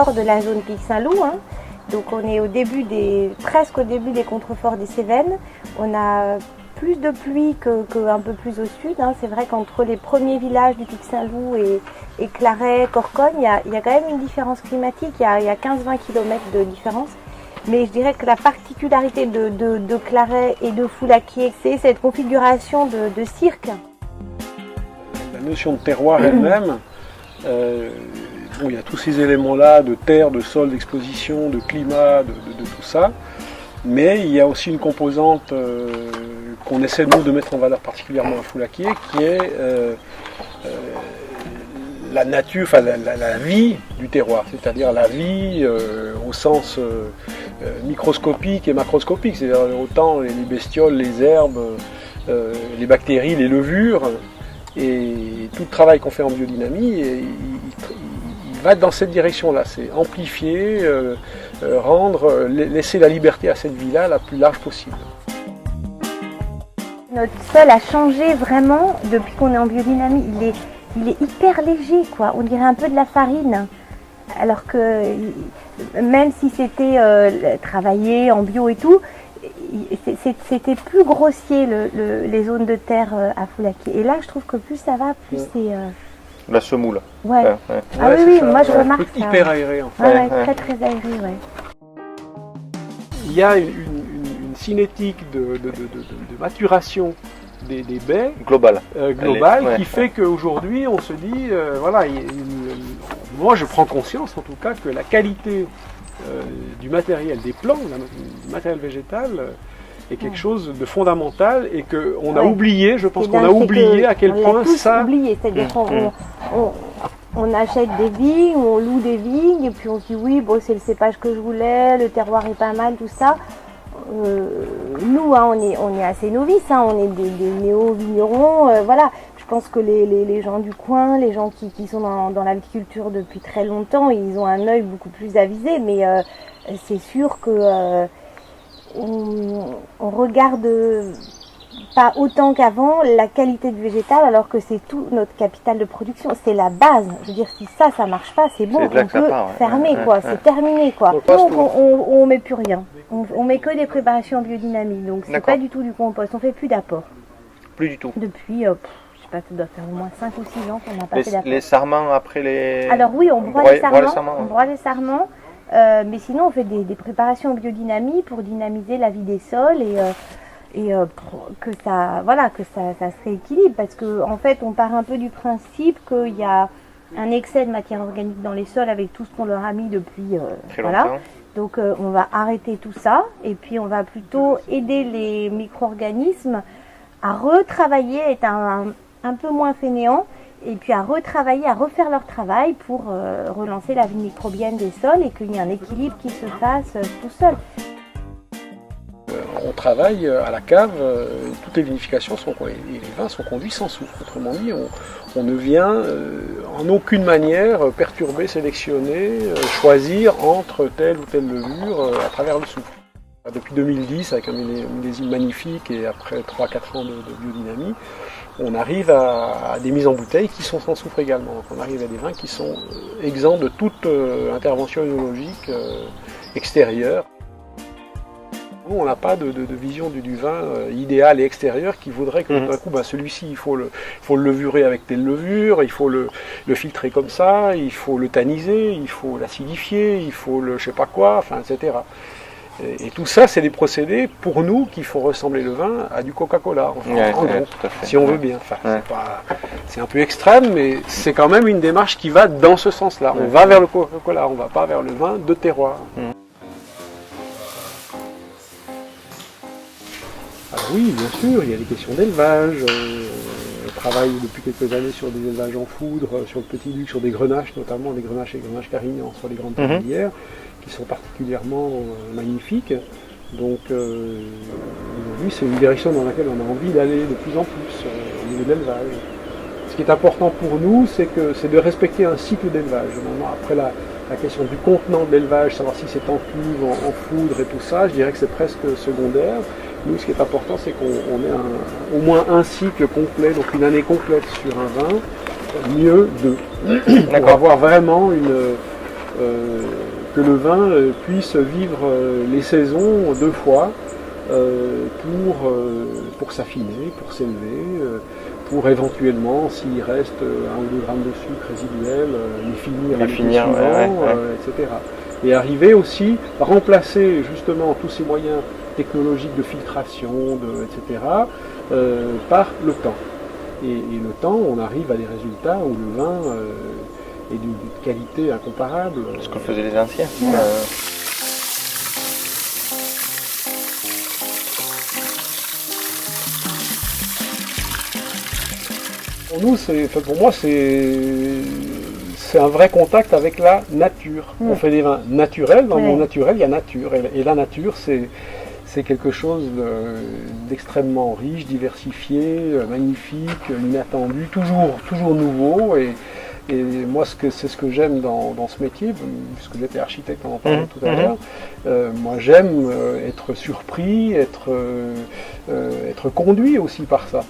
nord de la zone Pic Saint-Loup, hein. Donc on est presque au début des contreforts des Cévennes. On a plus de pluie qu'un peu plus au sud, hein. C'est vrai qu'entre les premiers villages du Pic Saint-Loup et Claret, Corcogne, il y a quand même une différence climatique, il y a 15-20 km de différence. Mais je dirais que la particularité de Claret et de Foulaquier, c'est cette configuration de cirque. La notion de terroir elle-même, il y a tous ces éléments-là de terre, de sol, d'exposition, de climat, de tout ça. Mais il y a aussi une composante qu'on essaie nous de mettre en valeur particulièrement à Foulaquier, qui est la nature, enfin la vie du terroir, c'est-à-dire la vie au sens microscopique et macroscopique, c'est-à-dire autant les bestioles, les herbes, les bactéries, les levures, et tout le travail qu'on fait en biodynamie, il va dans cette direction-là, c'est amplifier, laisser la liberté à cette vie-là la plus large possible. Notre sol a changé vraiment depuis qu'on est en biodynamie. Il est hyper léger, quoi. On dirait un peu de la farine. Alors que même si c'était travaillé en bio et tout, c'était plus grossier les zones de terre à Foulaquier. Et là, je trouve que plus ça va, plus c'est... La semoule. Ouais. Ouais. Ah oui, moi je remarque ça. Hyper aéré en fait. Ouais, très très aéré, ouais. Il y a une cinétique de maturation des baies globale qui fait qu'aujourd'hui on se dit, moi je prends conscience en tout cas que la qualité du matériel des plants, du matériel végétal, est quelque chose de fondamental et qu'on a oublié, je pense qu'on a oublié à quel point ça... C'est-à-dire qu'on achète des vignes, on loue des vignes et puis on se dit oui, bon, c'est le cépage que je voulais, le terroir est pas mal, tout ça. Nous, hein, on est assez novices, hein, on est des néo-vignerons, voilà. Je pense que les gens du coin, les gens qui sont dans la viticulture depuis très longtemps, ils ont un œil beaucoup plus avisé, mais c'est sûr que on regarde pas autant qu'avant la qualité du végétal, alors que c'est tout notre capital de production, c'est la base. Je veux dire, si ça marche pas, c'est bon, on peut fermer, quoi, c'est terminé, quoi. Donc on met plus rien, on met que des préparations en biodynamie, donc c'est pas du tout du compost, on fait plus d'apport. Plus du tout. Depuis, je sais pas, ça doit faire au moins 5 ou 6 ans qu'on n'a pas fait d'apport. Les sarments après les... Alors oui, on broie les sarments. Mais sinon on fait des préparations en biodynamie pour dynamiser la vie des sols et que ça se rééquilibre, parce que en fait on part un peu du principe qu'il y a un excès de matière organique dans les sols avec tout ce qu'on leur a mis depuis voilà. Donc on va arrêter tout ça et puis on va plutôt aider les micro-organismes à retravailler, être un peu moins fainéants, et puis à retravailler, à refaire leur travail pour relancer la vie microbienne des sols et qu'il y ait un équilibre qui se fasse tout seul. On travaille à la cave, toutes les vinifications et les vins sont conduits sans soufre. Autrement dit, on ne vient en aucune manière perturber, sélectionner, choisir entre telle ou telle levure à travers le soufre. Depuis 2010, avec un millésime magnifique et après 3-4 ans de biodynamie, on arrive à des mises en bouteille qui sont sans soufre également. Donc on arrive à des vins qui sont exempts de toute intervention œnologique extérieure. Nous, on n'a pas de vision du vin idéal et extérieur qui voudrait que tout d'un coup, celui-ci, il faut le levurer avec telle levure, il faut le filtrer comme ça, il faut le tanniser, il faut l'acidifier, il faut le je sais pas quoi, enfin, etc. Et tout ça, c'est des procédés, pour nous, qui font ressembler le vin à du Coca-Cola, en gros, si on veut bien. Enfin, c'est un peu extrême, mais c'est quand même une démarche qui va dans ce sens-là. On va vers le Coca-Cola, on ne va pas vers le vin de terroir. Alors oui, bien sûr, il y a des questions d'élevage. On travaille depuis quelques années sur des élevages en foudre, sur le Petit Luc, sur des grenaches, notamment des grenaches et grenaches carignans sur les grandes termilières, qui sont particulièrement magnifiques. Donc aujourd'hui, c'est une direction dans laquelle on a envie d'aller de plus en plus au niveau de l'élevage. Ce qui est important pour nous, c'est de respecter un cycle d'élevage. Maintenant, après la question du contenant de l'élevage, savoir si c'est en cuve, en foudre et tout ça, je dirais que c'est presque secondaire. Nous, ce qui est important, c'est qu'on ait au moins un cycle complet, donc une année complète sur un vin, mieux deux, pour avoir vraiment que le vin puisse vivre les saisons 2 fois pour s'affiner, pour s'élever, pour éventuellement, s'il reste 1 ou 2 grammes de sucre résiduel, les finir etc. Et arriver aussi à remplacer justement tous ces moyens technologiques de filtration, etc., par le temps. Et le temps, on arrive à des résultats où le vin est d'une qualité incomparable. Ce que faisaient les anciens. Pour moi, c'est un vrai contact avec la nature. On fait des vins naturels. Dans le monde naturel, il y a nature. Et la nature, c'est quelque chose d'extrêmement riche, diversifié, magnifique, inattendu, toujours nouveau. Et moi, c'est ce que j'aime dans ce métier, puisque j'étais architecte, on en parlait tout à l'heure. Moi, j'aime être surpris, être conduit aussi par ça.